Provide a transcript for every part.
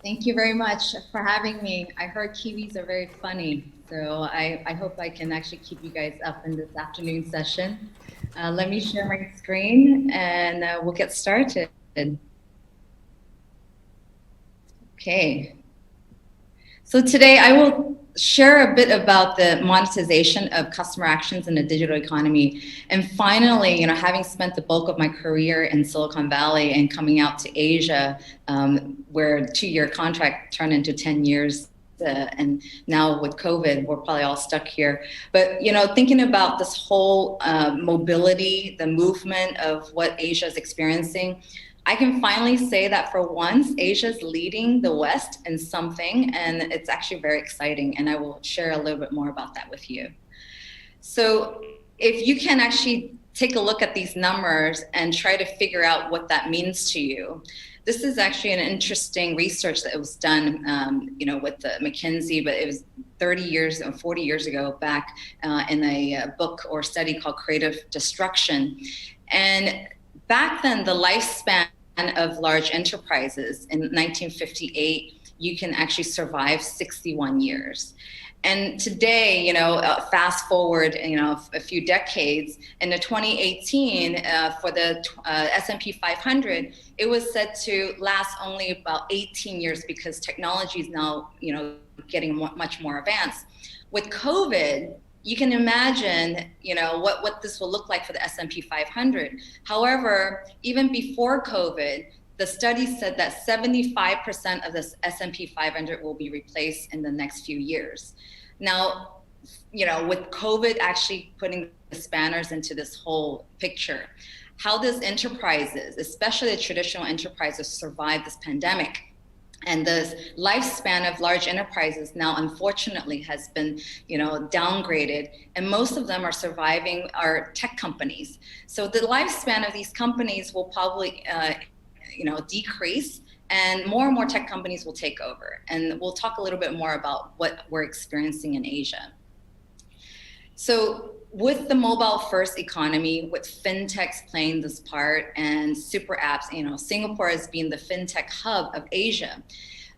Thank you very much for having me. I heard Kiwis are very funny, so I hope I can actually keep you guys up in this afternoon session. Let me share my screen and we'll get started. Okay. So today I will share a bit about the monetization of customer actions in the digital economy. And finally, having spent the bulk of my career in Silicon Valley and coming out to Asia, where a 2-year contract turned into 10 years. And now with COVID, we're probably all stuck here. But thinking about this whole mobility, the movement of what Asia is experiencing, I can finally say that for once, Asia's leading the West in something, and it's actually very exciting. And I will share a little bit more about that with you. So if you can actually take a look at these numbers and try to figure out what that means to you, this is actually an interesting research that was done, with the McKinsey, but it was 30 years or 40 years ago back in a book or study called Creative Destruction. And back then, the lifespan of large enterprises in 1958, you can actually survive 61 years. And today, fast forward, a few decades, in the 2018, for the S&P 500, it was said to last only about 18 years because technology is now, getting much more advanced. With COVID, you can imagine, what this will look like for the S&P 500. However, even before COVID, the study said that 75% of this S&P 500 will be replaced in the next few years. Now, with COVID actually putting the spanners into this whole picture, how does enterprises, especially the traditional enterprises, survive this pandemic? And the lifespan of large enterprises now, unfortunately, has been, downgraded, and most of them are surviving are tech companies. So the lifespan of these companies will probably, decrease, and more tech companies will take over. And we'll talk a little bit more about what we're experiencing in Asia. So with the mobile first economy, with fintechs playing this part and super apps, Singapore has been the fintech hub of Asia,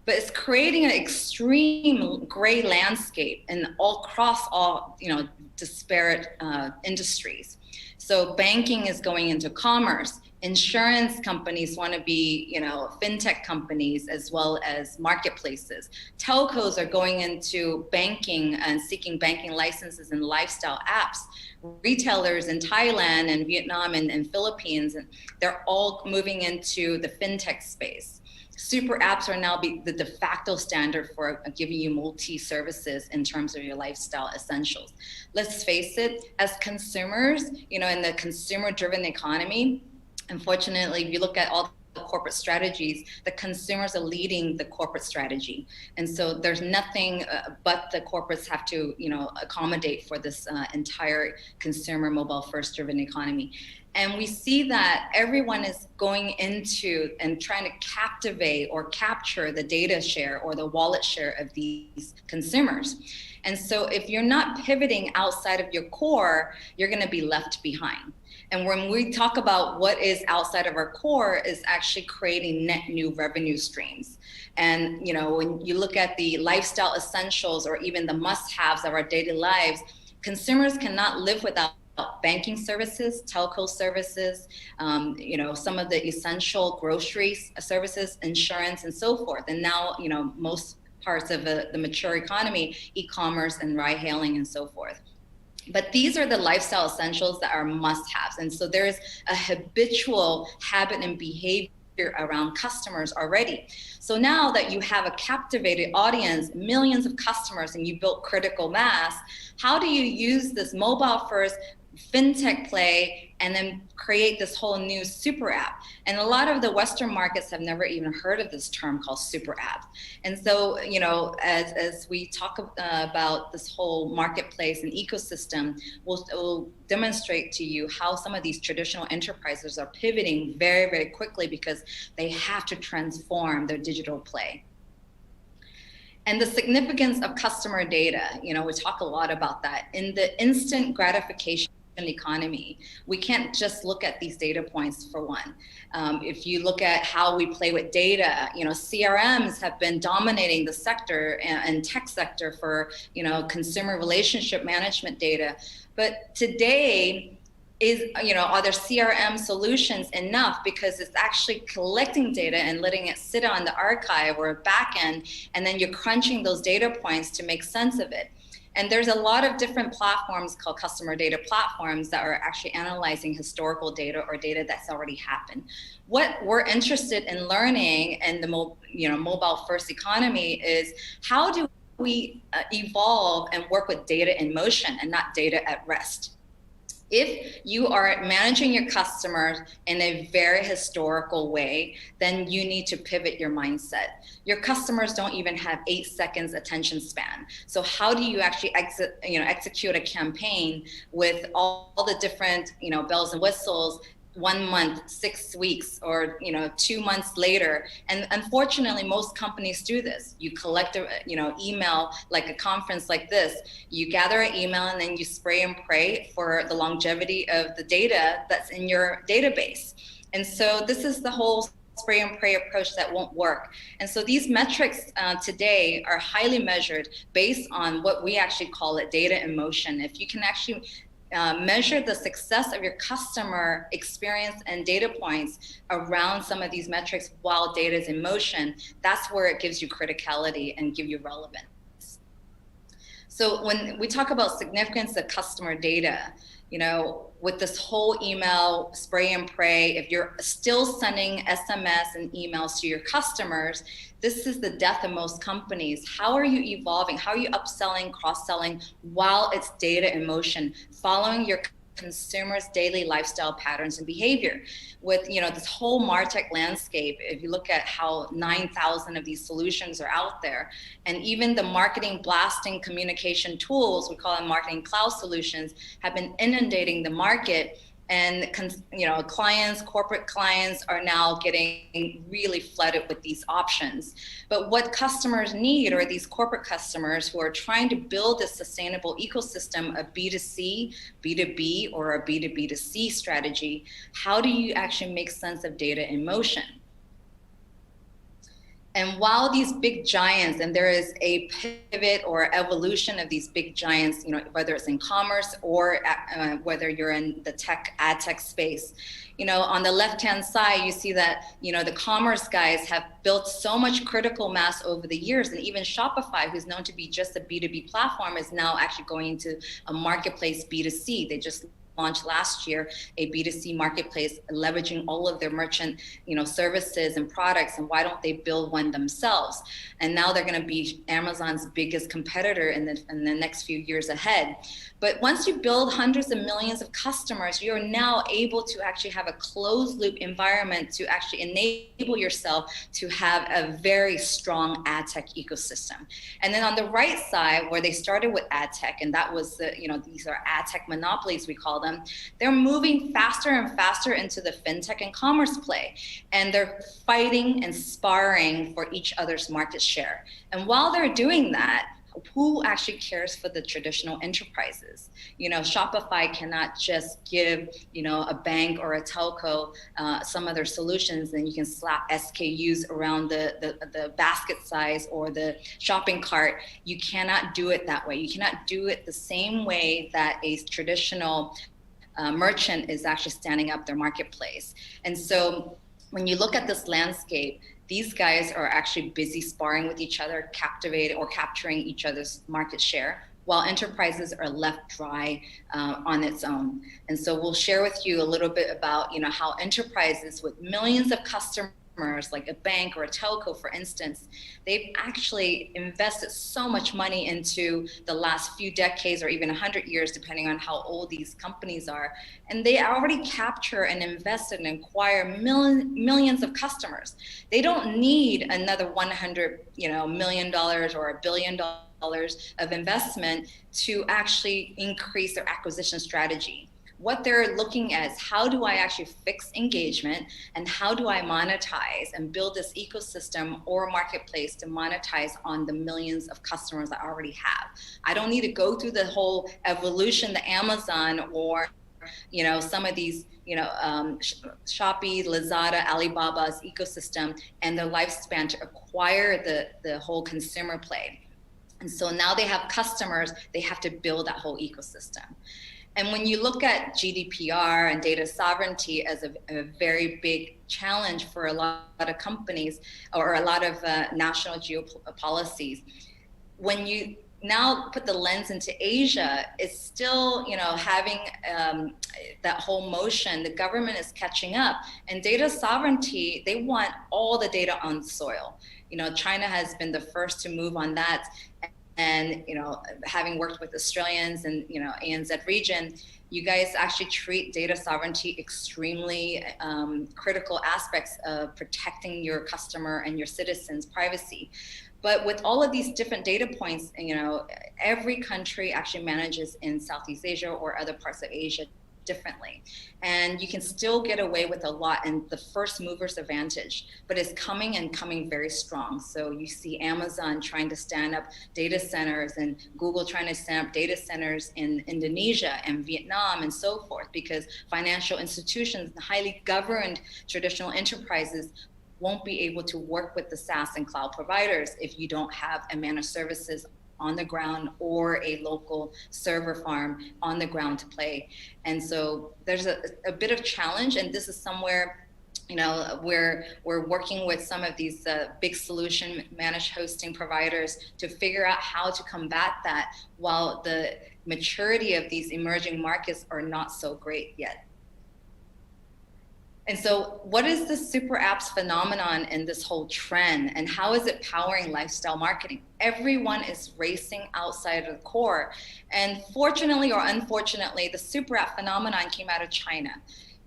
but it's creating an extreme gray landscape and across all, disparate industries. So banking is going into commerce. Insurance companies want to be, fintech companies as well as marketplaces. Telcos are going into banking and seeking banking licenses and lifestyle apps. Retailers in Thailand and Vietnam and Philippines, and they're all moving into the fintech space. Super apps are now the de facto standard for giving you multi-services in terms of your lifestyle essentials. Let's face it, as consumers, in the consumer-driven economy, unfortunately, if you look at all the corporate strategies, the consumers are leading the corporate strategy. And so there's nothing but the corporates have to, accommodate for this entire consumer mobile first driven economy. And we see that everyone is going into and trying to captivate or capture the data share or the wallet share of these consumers. And so if you're not pivoting outside of your core, you're going to be left behind. And when we talk about what is outside of our core is actually creating net new revenue streams. And, when you look at the lifestyle essentials or even the must-haves of our daily lives, consumers cannot live without banking services, telco services, some of the essential groceries services, insurance, and so forth. And now, most parts of the mature economy, e-commerce and ride-hailing and so forth. But these are the lifestyle essentials that are must-haves. And so there's a habitual habit and behavior around customers already. So now that you have a captivated audience, millions of customers, and you built critical mass, how do you use this mobile first fintech play and then create this whole new super app? And a lot of the Western markets have never even heard of this term called super app. And so, as we talk about this whole marketplace and ecosystem, we'll demonstrate to you how some of these traditional enterprises are pivoting very, very quickly because they have to transform their digital play. And the significance of customer data, we talk a lot about that. In the instant gratification economy, we can't just look at these data points for one. If you look at how we play with data, CRMs have been dominating the sector and tech sector for, consumer relationship management data. But today, are there CRM solutions enough, because it's actually collecting data and letting it sit on the archive or a backend, and then you're crunching those data points to make sense of it. And there's a lot of different platforms called customer data platforms that are actually analyzing historical data or data that's already happened. What we're interested in learning in the mobile first economy is, how do we evolve and work with data in motion and not data at rest? If you are managing your customers in a very historical way, then you need to pivot your mindset. Your customers don't even have 8 seconds attention span. So how do you actually execute a campaign with all the different, bells and whistles 1 month, 6 weeks, or 2 months later? And unfortunately, most companies do this. You collect a email, like a conference like this. You gather an email and then you spray and pray for the longevity of the data that's in your database. And so this is the whole spray and pray approach that won't work. And so these metrics today are highly measured based on what we actually call it data in motion. If you can actually measure the success of your customer experience and data points around some of these metrics while data is in motion, that's where it gives you criticality and give you relevance. So when we talk about significance of customer data, with this whole email spray and pray, if you're still sending SMS and emails to your customers, this is the death of most companies. How are you evolving? How are you upselling, cross-selling while it's data in motion, following your consumers' daily lifestyle patterns and behavior? With this whole MarTech landscape, if you look at how 9,000 of these solutions are out there, and even the marketing blasting communication tools, we call them marketing cloud solutions, have been inundating the market. And clients, corporate clients, are now getting really flooded with these options. But what customers need, or these corporate customers who are trying to build a sustainable ecosystem of B2C, B2B, or a B2B2C strategy, how do you actually make sense of data in motion? And while these big giants, and there is a pivot or evolution of these big giants, whether it's in commerce or whether you're in the ad tech space, on the left-hand side, you see that, the commerce guys have built so much critical mass over the years. And even Shopify, who's known to be just a B2B platform, is now actually going into a marketplace B2C. They just launched last year a B2C marketplace, leveraging all of their merchant, services and products. And why don't they build one themselves? And now they're going to be Amazon's biggest competitor in the next few years ahead. But once you build hundreds of millions of customers, you're now able to actually have a closed loop environment to actually enable yourself to have a very strong ad tech ecosystem. And then on the right side, where they started with ad tech, and that was these are ad tech monopolies, we call them, they're moving faster and faster into the fintech and commerce play. And they're fighting and sparring for each other's market share. And while they're doing that, who actually cares for the traditional enterprises? Shopify cannot just give, a bank or a telco some of their solutions, and you can slap SKUs around the basket size or the shopping cart. You cannot do it that way. You cannot do it the same way that a traditional merchant is actually standing up their marketplace. And so when you look at this landscape, these guys are actually busy sparring with each other, capturing each other's market share, while enterprises are left dry on its own. And so we'll share with you a little bit about how enterprises with millions of customers, like a bank or a telco, for instance, they've actually invested so much money into the last few decades or even 100 years, depending on how old these companies are. And they already capture and invest and acquire millions of customers. They don't need another $100 million or $1 billion of investment to actually increase their acquisition strategy. What they're looking at is, how do I actually fix engagement, and how do I monetize and build this ecosystem or marketplace to monetize on the millions of customers I already have? I don't need to go through the whole evolution that Amazon or some of these, Shopee, Lazada, Alibaba's ecosystem and their lifespan to acquire the whole consumer play. And so now they have customers, they have to build that whole ecosystem. And when you look at GDPR and data sovereignty as a very big challenge for a lot of companies or a lot of national geopolicies, when you now put the lens into Asia, it's still, having that whole motion. The government is catching up, and data sovereignty, they want all the data on soil. China has been the first to move on that. And, having worked with Australians and, ANZ region, you guys actually treat data sovereignty extremely critical aspects of protecting your customer and your citizens' privacy. But with all of these different data points, every country actually manages in Southeast Asia or other parts of Asia differently. And you can still get away with a lot and the first mover's advantage, but it's coming very strong. So you see Amazon trying to stand up data centers and Google trying to stand up data centers in Indonesia and Vietnam and so forth, because financial institutions, highly governed traditional enterprises won't be able to work with the SaaS and cloud providers if you don't have a managed services on the ground or a local server farm on the ground to play. And so there's a bit of challenge, and this is somewhere, we're working with some of these big solution managed hosting providers to figure out how to combat that while the maturity of these emerging markets are not so great yet. And so what is the super apps phenomenon and this whole trend, and how is it powering lifestyle marketing? Everyone is racing outside of the core. And fortunately or unfortunately, the super app phenomenon came out of China.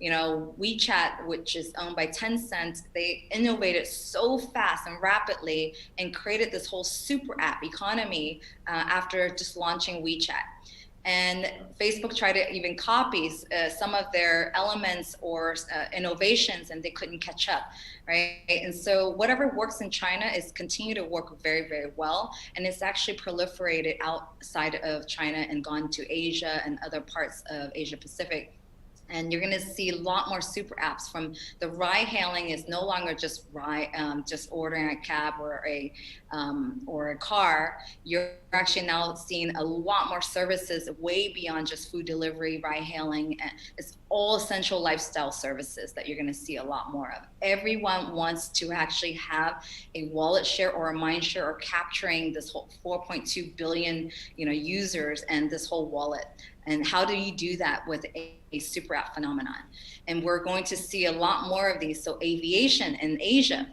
WeChat, which is owned by Tencent, they innovated so fast and rapidly and created this whole super app economy after just launching WeChat. And Facebook tried to even copy some of their elements or innovations, and they couldn't catch up, right? And so whatever works in China is continue to work very, very well. And it's actually proliferated outside of China and gone to Asia and other parts of Asia Pacific. And you're going to see a lot more super apps. From the ride hailing is no longer just just ordering a cab or a car. You're actually now seeing a lot more services way beyond just food delivery, ride hailing. And it's all essential lifestyle services that you're going to see a lot more of. Everyone wants to actually have a wallet share or a mind share or capturing this whole 4.2 billion users and this whole wallet. And how do you do that with a super app phenomenon? And we're going to see a lot more of these. So aviation in Asia,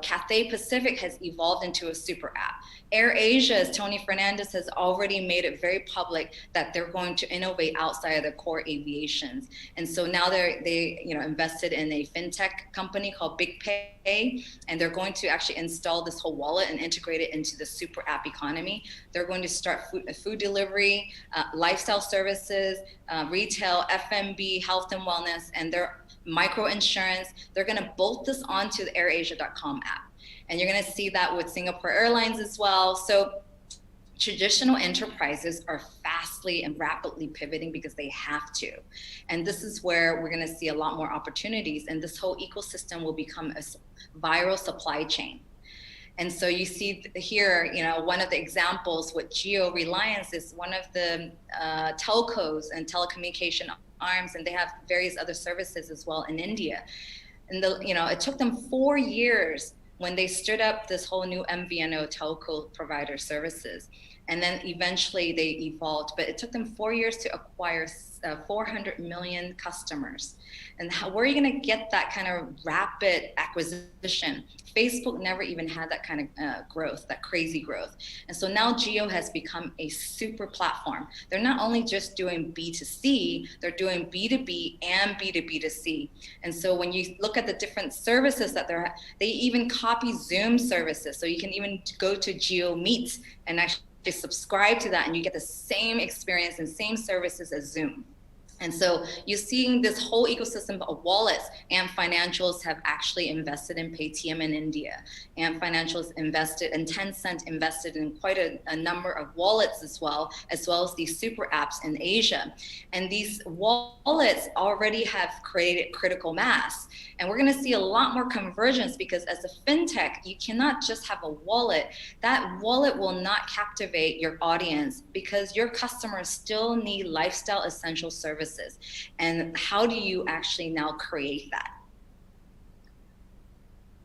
Cathay Pacific has evolved into a super app. AirAsia's Tony Fernandez has already made it very public that they're going to innovate outside of the core aviations. And so now they invested in a fintech company called BigPay, and they're going to actually install this whole wallet and integrate it into the super app economy. They're going to start food delivery, lifestyle services, retail, F&B, health and wellness, and their micro insurance. They're going to bolt this onto the AirAsia.com app. And you're going to see that with Singapore Airlines as well. So traditional enterprises are fastly and rapidly pivoting because they have to. And this is where we're going to see a lot more opportunities. And this whole ecosystem will become a viral supply chain. And so you see here, one of the examples with Jio Reliance is one of the telcos and telecommunication arms, and they have various other services as well in India. And it took them 4 years when they stood up this whole new MVNO telco provider services. And then eventually they evolved, but it took them 4 years to acquire 400 million customers. And where are you going to get that kind of rapid acquisition? Facebook never even had that kind of growth, that crazy growth. And so now Jio has become a super platform. They're not only just doing B2C, they're doing B2B and B2B2C. And so when you look at the different services that they even copy Zoom services. So you can even go to Jio Meet and actually subscribe to that, and you get the same experience and same services as Zoom. And so you're seeing this whole ecosystem of wallets, and financials have actually invested in Paytm in India, and financials invested, and Tencent invested in quite a number of wallets as well as these super apps in Asia. And these wallets already have created critical mass. And we're going to see a lot more convergence, because as a fintech, you cannot just have a wallet. That wallet will not captivate your audience, because your customers still need lifestyle essential services. And how do you actually now create that?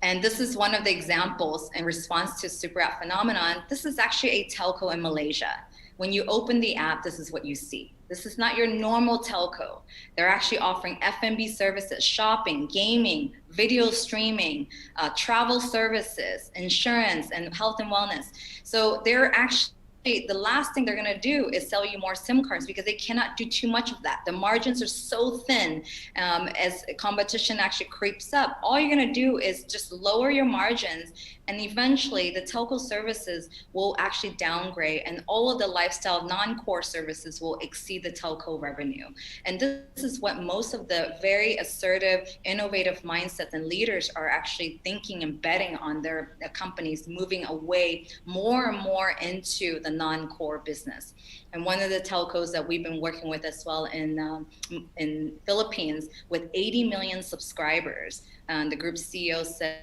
And this is one of the examples in response to super app phenomenon. This is actually a telco in Malaysia. When you open the app, this is what you see. This is not your normal telco. They're actually offering F&B services, shopping, gaming, video streaming, travel services, insurance, and health and wellness. So they're actually, the last thing they're going to do is sell you more SIM cards, because they cannot do too much of that. The margins are so thin. As competition actually creeps up, all you're going to do is just lower your margins, and eventually the telco services will actually downgrade, and all of the lifestyle non-core services will exceed the telco revenue. And this is what most of the very assertive, innovative mindsets and leaders are actually thinking and betting on their companies moving away more and more into the non-core business. And one of the telcos that we've been working with as well in Philippines, with 80 million subscribers, the group CEO said,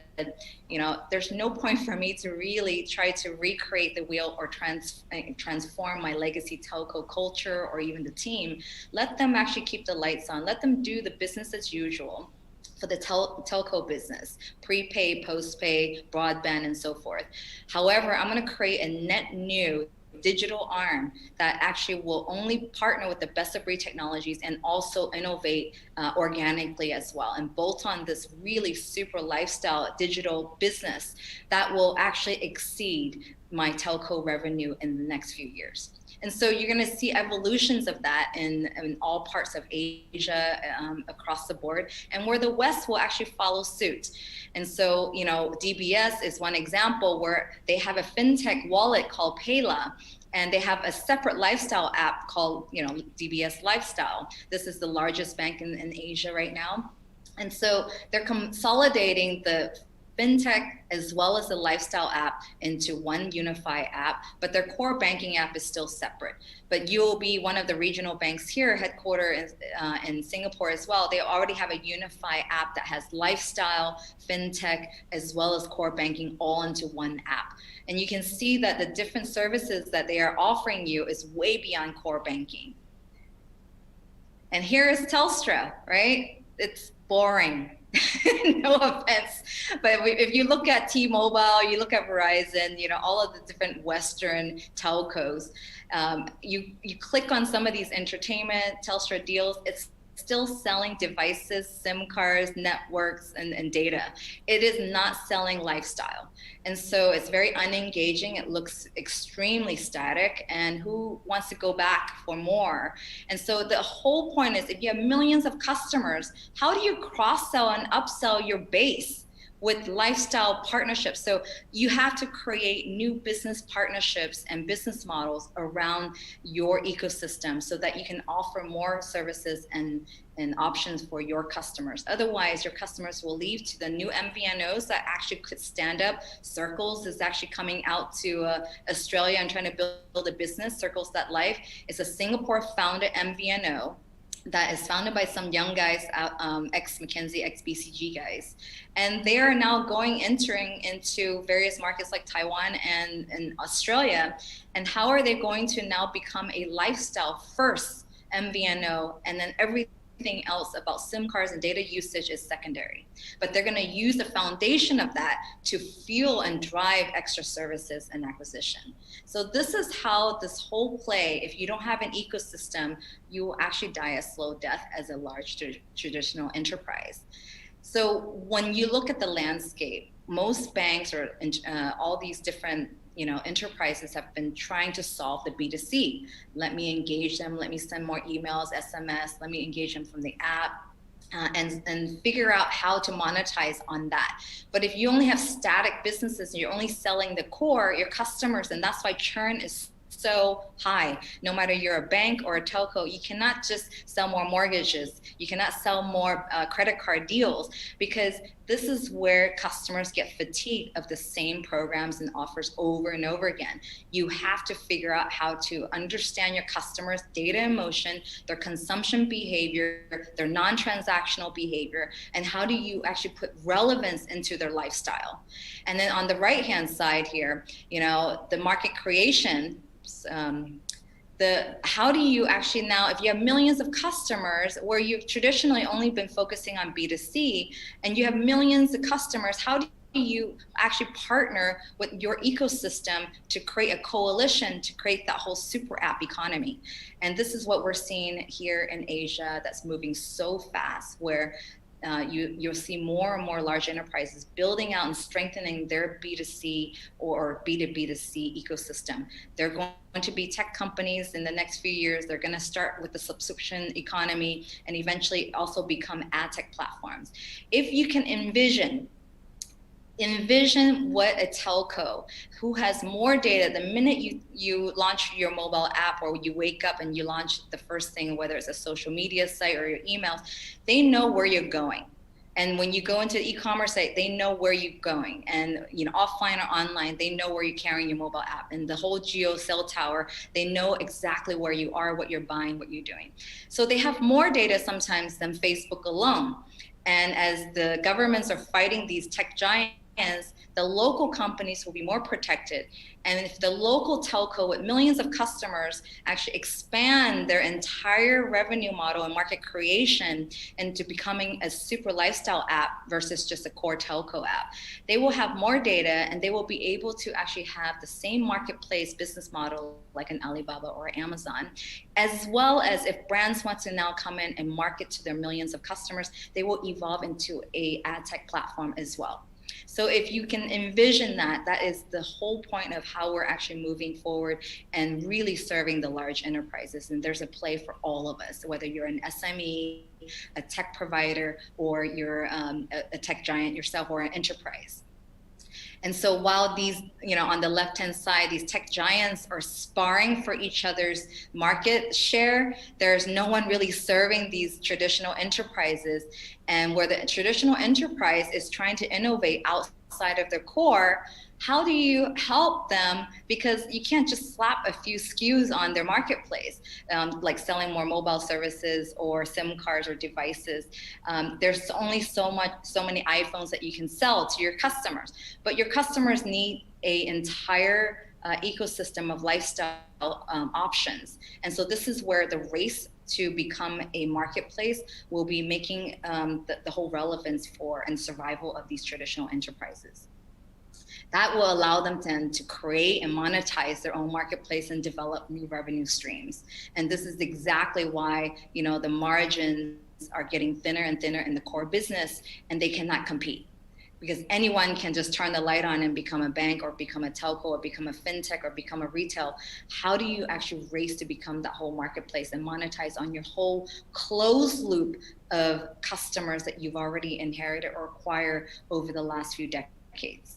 there's no point for me to really try to recreate the wheel or transform my legacy telco culture or even the team. Let them actually keep the lights on. Let them do the business as usual for the telco business, prepaid, postpaid, broadband, and so forth. However, I'm going to create a net new digital arm that actually will only partner with the best of breed technologies, and also innovate organically as well, and bolt on this really super lifestyle digital business that will actually exceed my telco revenue in the next few years. And so you're going to see evolutions of that in all parts of Asia, across the board, and where the West will actually follow suit. And so, DBS is one example where they have a fintech wallet called Payla, and they have a separate lifestyle app called, DBS Lifestyle. This is the largest bank in Asia right now. And so they're consolidating the fintech as well as the lifestyle app into one unified app, but their core banking app is still separate. But UOB, one of the regional banks here, headquartered in Singapore as well, they already have a unified app that has lifestyle, fintech, as well as core banking all into one app. And you can see that the different services that they are offering you is way beyond core banking. And here is Telstra, right? It's boring. No offense, but if you look at T-Mobile, you look at Verizon, all of the different Western telcos, you click on some of these entertainment, Telstra deals, it's still selling devices, SIM cards, networks, and data. It is not selling lifestyle. And so it's very unengaging. It looks extremely static. And who wants to go back for more? And so the whole point is, if you have millions of customers, how do you cross-sell and upsell your base with lifestyle partnerships? So you have to create new business partnerships and business models around your ecosystem so that you can offer more services and options for your customers. Otherwise, your customers will leave to the new MVNOs that actually could stand up. Circles is actually coming out to Australia and trying to build a business. Circles.life is a Singapore-founded MVNO that is founded by some young guys, ex-McKinsey, ex-BCG guys. And they are now entering into various markets like Taiwan and Australia. And how are they going to now become a lifestyle first MVNO, and then everything else about SIM cards and data usage is secondary? But they're going to use the foundation of that to fuel and drive extra services and acquisition. So this is how this whole play, if you don't have an ecosystem, you will actually die a slow death as a large traditional enterprise. So when you look at the landscape, most banks or all these different enterprises have been trying to solve the B2C. Let me engage them. Let me send more emails, SMS. Let me engage them from the app. And figure out how to monetize on that. But if you only have static businesses and you're only selling the core, your customers, and that's why churn is so high. No matter you're a bank or a telco, you cannot just sell more mortgages. You cannot sell more credit card deals, because this is where customers get fatigued of the same programs and offers over and over again. You have to figure out how to understand your customers' data in motion, their consumption behavior, their non-transactional behavior, and how do you actually put relevance into their lifestyle. And then on the right-hand side here, the market creation, how do you actually now, if you have millions of customers where you've traditionally only been focusing on B2C, and you have millions of customers, how do you actually partner with your ecosystem to create a coalition to create that whole super app economy? And this is what we're seeing here in Asia that's moving so fast, where you'll see more and more large enterprises building out and strengthening their B2C or B2B2C ecosystem. They're going to be tech companies in the next few years. They're going to start with the subscription economy and eventually also become ad tech platforms. If you can envision what a telco who has more data, the minute you launch your mobile app, or you wake up and you launch the first thing, whether it's a social media site or your emails, they know where you're going. And when you go into the e-commerce site, they know where you're going. And offline or online, they know where you're carrying your mobile app. And the whole geo cell tower, they know exactly where you are, what you're buying, what you're doing. So they have more data sometimes than Facebook alone. And as the governments are fighting these tech giants, the local companies will be more protected. And if the local telco with millions of customers actually expand their entire revenue model and market creation into becoming a super lifestyle app versus just a core telco app, they will have more data, and they will be able to actually have the same marketplace business model like an Alibaba or Amazon, as well as if brands want to now come in and market to their millions of customers, they will evolve into a ad tech platform as well. So if you can envision that, that is the whole point of how we're actually moving forward and really serving the large enterprises. And there's a play for all of us, whether you're an SME, a tech provider, or you're a tech giant yourself, or an enterprise. And so while these, on the left-hand side, these tech giants are sparring for each other's market share, there's no one really serving these traditional enterprises. And where the traditional enterprise is trying to innovate outside of their core, how do you help them? Because you can't just slap a few SKUs on their marketplace, like selling more mobile services or SIM cards or devices. There's only so many iPhones that you can sell to your customers, but your customers need an entire ecosystem of lifestyle options. And so this is where the race to become a marketplace will be making the whole relevance for and survival of these traditional enterprises. That will allow them then to create and monetize their own marketplace and develop new revenue streams. And this is exactly why, the margins are getting thinner and thinner in the core business, and they cannot compete. Because anyone can just turn the light on and become a bank, or become a telco, or become a fintech, or become a retail. How do you actually race to become that whole marketplace and monetize on your whole closed loop of customers that you've already inherited or acquired over the last few decades?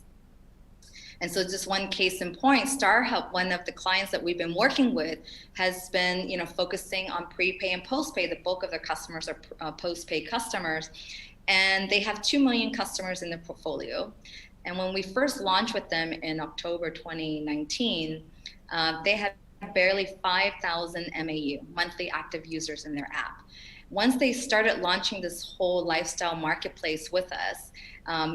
And so just one case in point, StarHub, one of the clients that we've been working with, has been focusing on prepay and postpay. The bulk of their customers are postpay customers. And they have 2 million customers in their portfolio. And when we first launched with them in October 2019, they had barely 5,000 MAU, monthly active users, in their app. Once they started launching this whole lifestyle marketplace with us,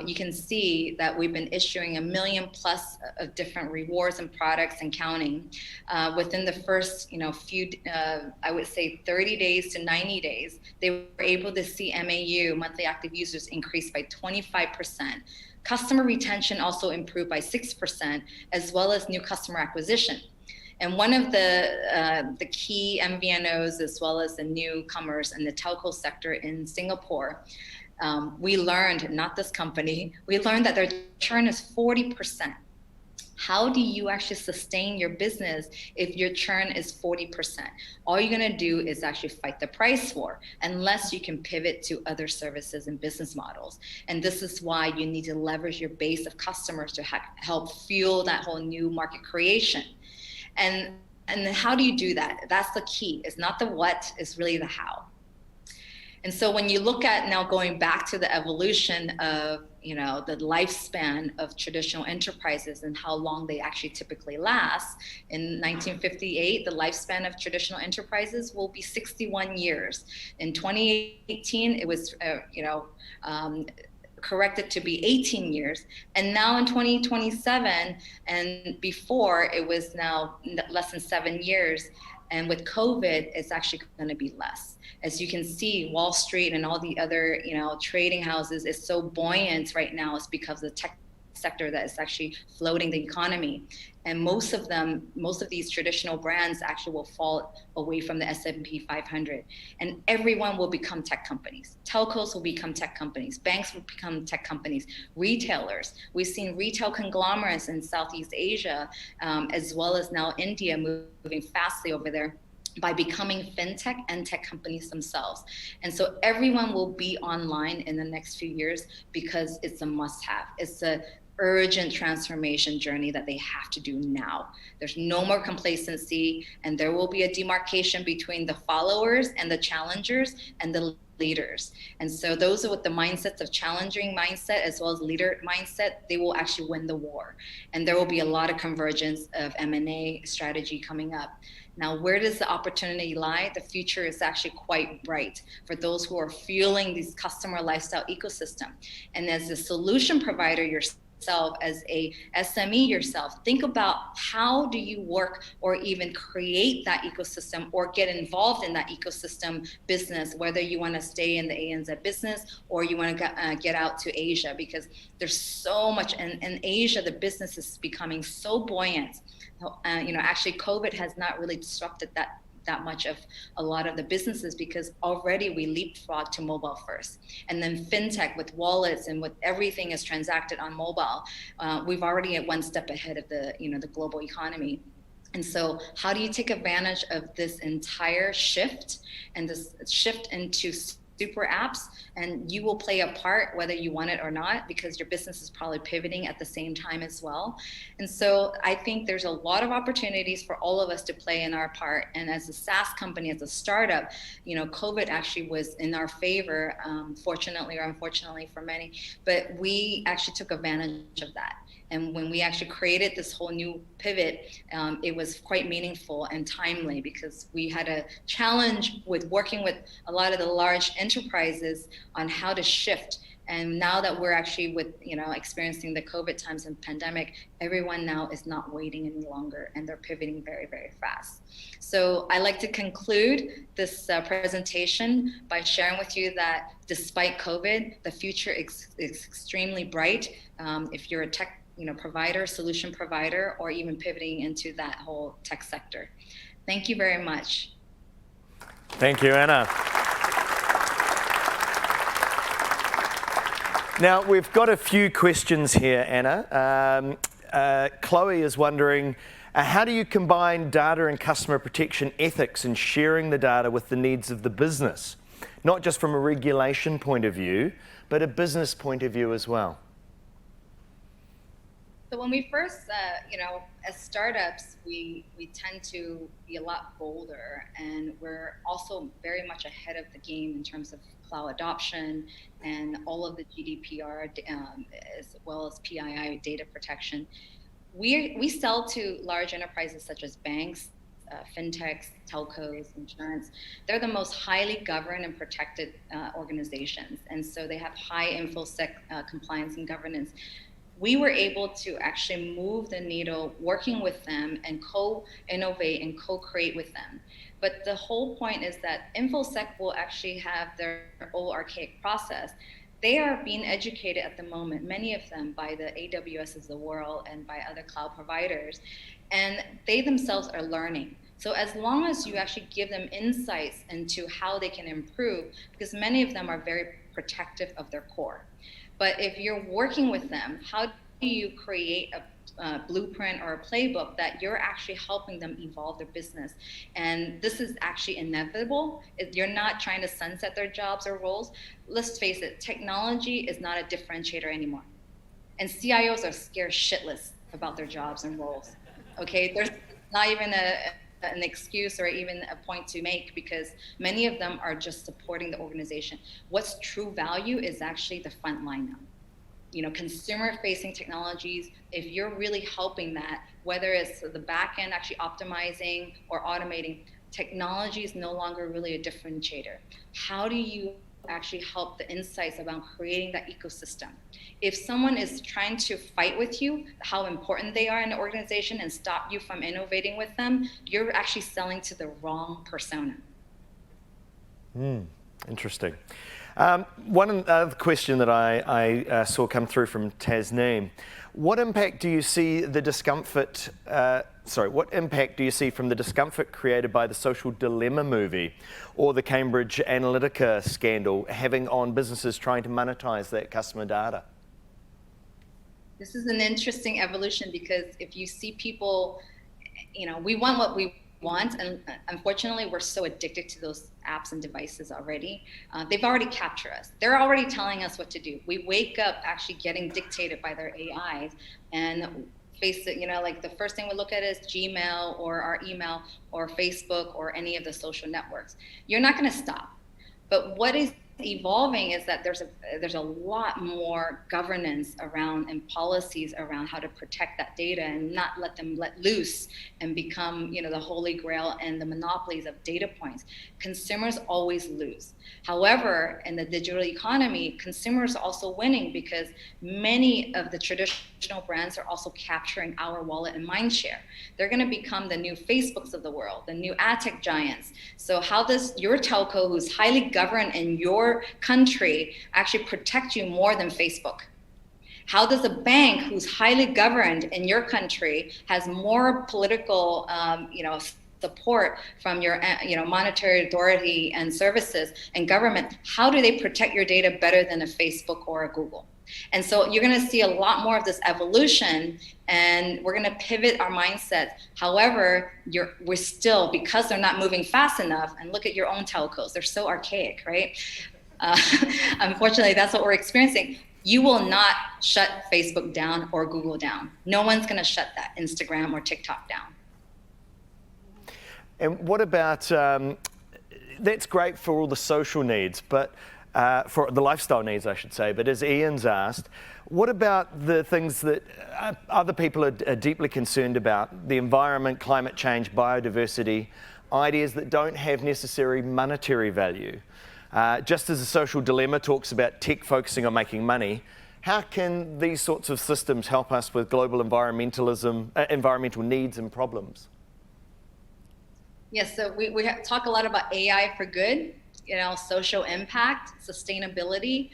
you can see that we've been issuing 1 million plus of different rewards and products and counting. Within the first, few, I would say 30 days to 90 days, they were able to see MAU, monthly active users, increase by 25%. Customer retention also improved by 6%, as well as new customer acquisition. And one of the key MVNOs, as well as the newcomers in the telco sector in Singapore, we learned, not this company, we learned that their churn is 40%. How do you actually sustain your business if your churn is 40%? All you're going to do is actually fight the price war, unless you can pivot to other services and business models. And this is why you need to leverage your base of customers to help fuel that whole new market creation. And and then how do you do that? That's the key. It's not the what, it's really the how. And so when you look at now going back to the evolution of, the lifespan of traditional enterprises and how long they actually typically last, in 1958, the lifespan of traditional enterprises will be 61 years. In 2018, it was, corrected to be 18 years. And now in 2027, and before it was now less than 7 years. And with COVID, it's actually going to be less. As you can see, Wall Street and all the other, trading houses is so buoyant right now. It's because of the tech sector that is actually floating the economy. And most of these traditional brands actually will fall away from the S&P 500. And everyone will become tech companies. Telcos will become tech companies. Banks will become tech companies. Retailers. We've seen retail conglomerates in Southeast Asia, as well as now India moving fastly over there by becoming fintech and tech companies themselves. And so everyone will be online in the next few years because it's a must-have. It's a urgent transformation journey that they have to do now. There's no more complacency, and there will be a demarcation between the followers and the challengers and the leaders. And so those are with the mindsets of challenging mindset as well as leader mindset, they will actually win the war. And there will be a lot of convergence of M&A strategy coming up. Now, where does the opportunity lie? The future is actually quite bright for those who are fueling this customer lifestyle ecosystem. And as a solution provider yourself, as a SME yourself, think about how do you work or even create that ecosystem or get involved in that ecosystem business, whether you want to stay in the ANZ business or you want to get out to Asia, because there's so much. And in Asia, the business is becoming so buoyant. Actually, COVID has not really disrupted that much of a lot of the businesses because already we leapfrog to mobile first. And then fintech with wallets and with everything is transacted on mobile. We've already at one step ahead of the global economy. And so how do you take advantage of this entire shift and this shift into super apps? And you will play a part whether you want it or not, because your business is probably pivoting at the same time as well. And so I think there's a lot of opportunities for all of us to play in our part. And as a SaaS company, as a startup, COVID actually was in our favor, fortunately or unfortunately for many, but we actually took advantage of that. And when we actually created this whole new pivot, it was quite meaningful and timely because we had a challenge with working with a lot of the large enterprises on how to shift. And now that we're actually experiencing the COVID times and pandemic, everyone now is not waiting any longer and they're pivoting very, very fast. So I like to conclude this presentation by sharing with you that despite COVID, the future is extremely bright. If you're a tech provider, solution provider, or even pivoting into that whole tech sector. Thank you very much. Thank you, Anna. Now, we've got a few questions here, Anna. Chloe is wondering, how do you combine data and customer protection ethics in sharing the data with the needs of the business? Not just from a regulation point of view, but a business point of view as well. So when we first, as startups, we tend to be a lot bolder, and we're also very much ahead of the game in terms of cloud adoption and all of the GDPR as well as PII data protection. We sell to large enterprises such as banks, fintechs, telcos, insurance. They're the most highly governed and protected organizations, and so they have high InfoSec compliance and governance. We were able to actually move the needle working with them and co-innovate and co-create with them. But the whole point is that InfoSec will actually have their old archaic process. They are being educated at the moment, many of them, by the AWS of the world and by other cloud providers, and they themselves are learning. So as long as you actually give them insights into how they can improve, because many of them are very protective of their core. But if you're working with them, how do you create a blueprint or a playbook that you're actually helping them evolve their business? And this is actually inevitable. You're not trying to sunset their jobs or roles. Let's face it, technology is not a differentiator anymore. And CIOs are scared shitless about their jobs and roles. Okay, there's not even an excuse or even a point to make, because many of them are just supporting the organization. What's true value is actually the front line now. Consumer-facing technologies, if you're really helping that, whether it's the back end actually optimizing or automating, technology is no longer really a differentiator. How do you actually help the insights about creating that ecosystem? If someone is trying to fight with you how important they are in the organization and stop you from innovating with them, you're actually selling to the wrong persona. Interesting. One other question that I saw come through from Tasneem: what impact do you see the discomfort? What impact do you see from the discomfort created by the Social Dilemma movie or the Cambridge Analytica scandal having on businesses trying to monetize that customer data? This is an interesting evolution, because if you see people, we want what we want, and unfortunately we're so addicted to those apps and devices already. They've already captured us. They're already telling us what to do. We wake up actually getting dictated by their AIs, and face it, like the first thing we look at is Gmail or our email or Facebook or any of the social networks. You're not going to stop. But what is evolving is that there's a lot more governance around and policies around how to protect that data and not let them let loose and become the holy grail and the monopolies of data points. Consumers always lose. However, in the digital economy, consumers are also winning, because many of the traditional brands are also capturing our wallet and mind share. They're going to become the new Facebooks of the world, the new ad tech giants. So how does your telco, who's highly governed in your country, actually protect you more than Facebook? How does a bank who's highly governed in your country, has more political support from your monetary authority and services and government, how do they protect your data better than a Facebook or a Google? And so you're going to see a lot more of this evolution, and we're going to pivot our mindset. However, we're still, because they're not moving fast enough, and look at your own telcos, they're so archaic, right? Unfortunately, that's what we're experiencing. You will not shut Facebook down or Google down. No one's going to shut that Instagram or TikTok down. And what about, that's great for all the social needs, but for the lifestyle needs, I should say, but as Ian's asked, what about the things that other people are deeply concerned about, the environment, climate change, biodiversity, ideas that don't have necessary monetary value? Just as the Social Dilemma talks about tech focusing on making money, how can these sorts of systems help us with global environmental needs and problems? Yes, so we talk a lot about AI for good, social impact, sustainability.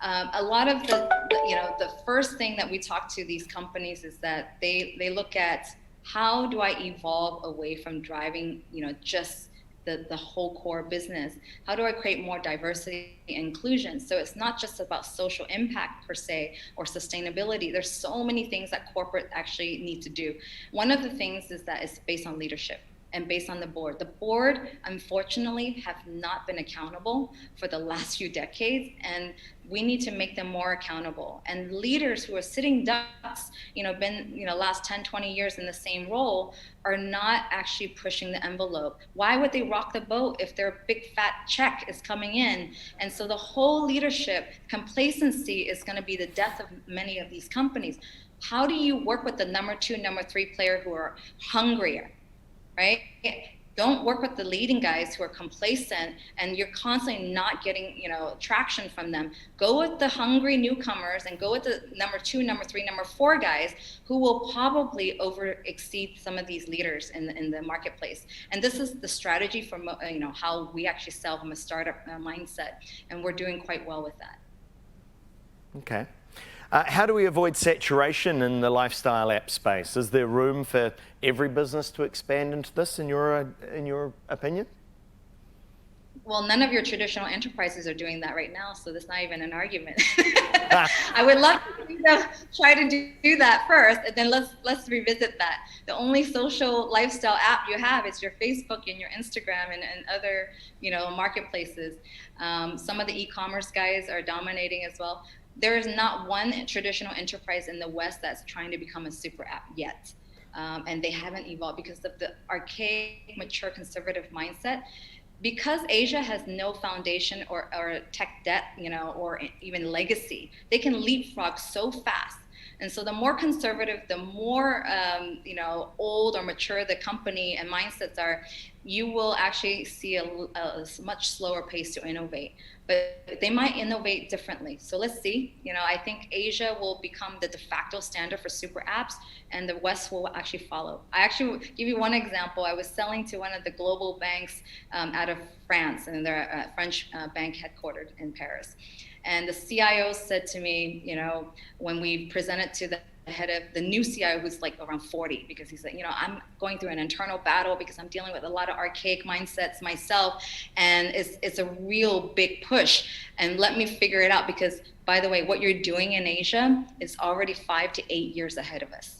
A lot of the first thing that we talk to these companies is that they look at, how do I evolve away from driving, just the whole core business? How do I create more diversity and inclusion? So it's not just about social impact per se or sustainability. There's so many things that corporate actually need to do. One of the things is that it's based on leadership and based on the board. The board, unfortunately, have not been accountable for the last few decades, and we need to make them more accountable. And leaders who are sitting ducks, been, last 10, 20 years in the same role, are not actually pushing the envelope. Why would they rock the boat if their big fat check is coming in? And so the whole leadership complacency is going to be the death of many of these companies. How do you work with the number 2, number 3 player who are hungrier? Right? Don't work with the leading guys who are complacent and you're constantly not getting, traction from them. Go with the hungry newcomers and go with the number 2, number 3, number 4 guys who will probably exceed some of these leaders in the marketplace. And this is the strategy for, how we actually sell from a startup mindset. And we're doing quite well with that. Okay. How do we avoid saturation in the lifestyle app space? Is there room for every business to expand into this, in your opinion? Well, none of your traditional enterprises are doing that right now, so that's not even an argument. I would love to try to do that first, and then let's revisit that. The only social lifestyle app you have is your Facebook and your Instagram and other marketplaces. Some of the e-commerce guys are dominating as well. There is not one traditional enterprise in the West that's trying to become a super app yet. and they haven't evolved because of the archaic, mature, conservative mindset. Because Asia has no foundation or tech debt, or even legacy, they can leapfrog so fast. And so the more conservative, the more old or mature the company and mindsets are, you will actually see a much slower pace to innovate. But they might innovate differently. So let's see. I think Asia will become the de facto standard for super apps, and the West will actually follow. I actually will give you one example. I was selling to one of the global banks out of France, and they're a French bank headquartered in Paris. And the CIO said to me, when we presented to the head of the new CIO, who's like around 40, because he said, I'm going through an internal battle because I'm dealing with a lot of archaic mindsets myself, and it's a real big push. And let me figure it out, because by the way, what you're doing in Asia is already 5 to 8 years ahead of us.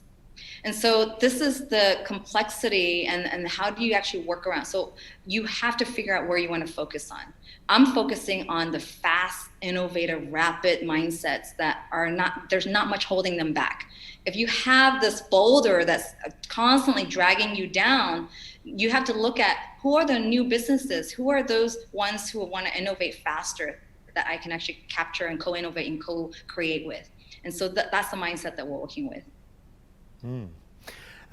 And so this is the complexity, and how do you actually work around? So you have to figure out where you want to focus on. I'm focusing on the fast, innovative, rapid mindsets that there's not much holding them back. If you have this boulder that's constantly dragging you down, you have to look at who are the new businesses, who are those ones who want to innovate faster that I can actually capture and co-innovate and co-create with. And so that's the mindset that we're working with.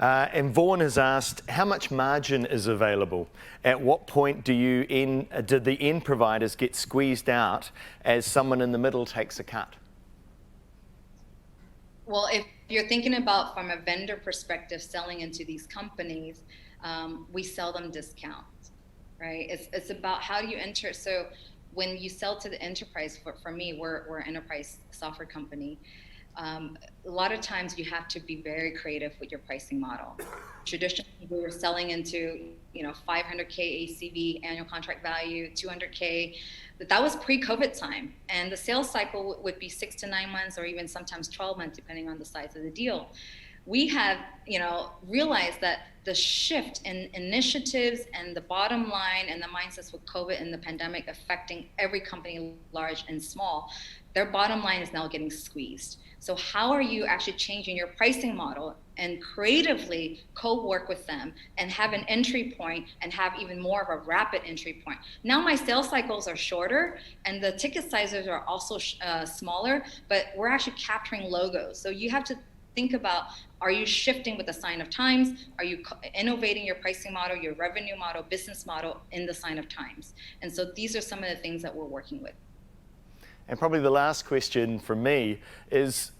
And Vaughan has asked, how much margin is available? At what point did the end providers get squeezed out as someone in the middle takes a cut? Well, if you're thinking about from a vendor perspective, selling into these companies, we sell them discounts, right? It's about how do you enter. So when you sell to the enterprise, for me, we're an enterprise software company. A lot of times you have to be very creative with your pricing model. Traditionally, we were selling into 500K ACV, annual contract value, 200K. But that was pre-COVID time, and the sales cycle would be 6 to 9 months, or even sometimes 12 months, depending on the size of the deal. We have realized that the shift in initiatives and the bottom line and the mindsets with COVID and the pandemic affecting every company, large and small, their bottom line is now getting squeezed. So how are you actually changing your pricing model and creatively co-work with them and have an entry point and have even more of a rapid entry point? Now my sales cycles are shorter and the ticket sizes are also smaller, but we're actually capturing logos. So you have to think about, are you shifting with the sign of times? Are you innovating your pricing model, your revenue model, business model in the sign of times? And so these are some of the things that we're working with. And probably the last question from me is,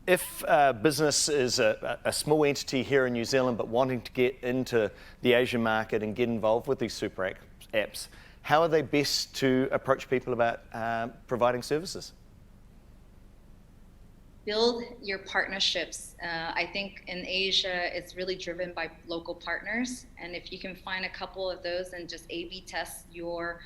if a business is a small entity here in New Zealand but wanting to get into the Asian market and get involved with these super apps, how are they best to approach people about providing services? Build your partnerships. I think in Asia, it's really driven by local partners. And if you can find a couple of those and just A/B test your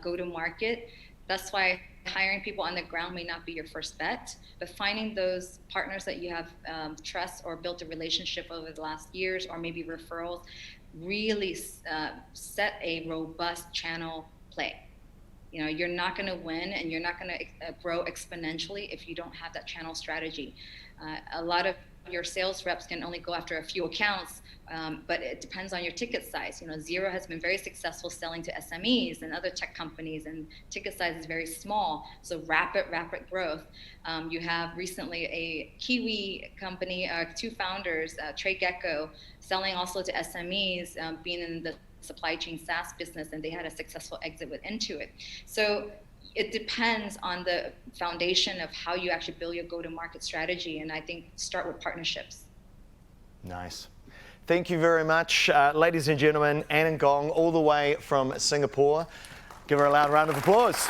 go-to-market, that's why hiring people on the ground may not be your first bet, but finding those partners that you have trust or built a relationship over the last years, or maybe referrals, really set a robust channel play. You're not going to win and you're not going to grow exponentially if you don't have that channel strategy. A lot of your sales reps can only go after a few accounts, but it depends on your ticket size. Xero has been very successful selling to SMEs and other tech companies, and ticket size is very small, so rapid growth. You have recently a Kiwi company, 2 founders, Trey Gecko, selling also to SMEs, being in the supply chain SaaS business, and they had a successful exit with Intuit. So it depends on the foundation of how you actually build your go-to-market strategy, and I think start with partnerships. Nice. Thank you very much, ladies and gentlemen. Anna Gong, all the way from Singapore. Give her a loud round of applause.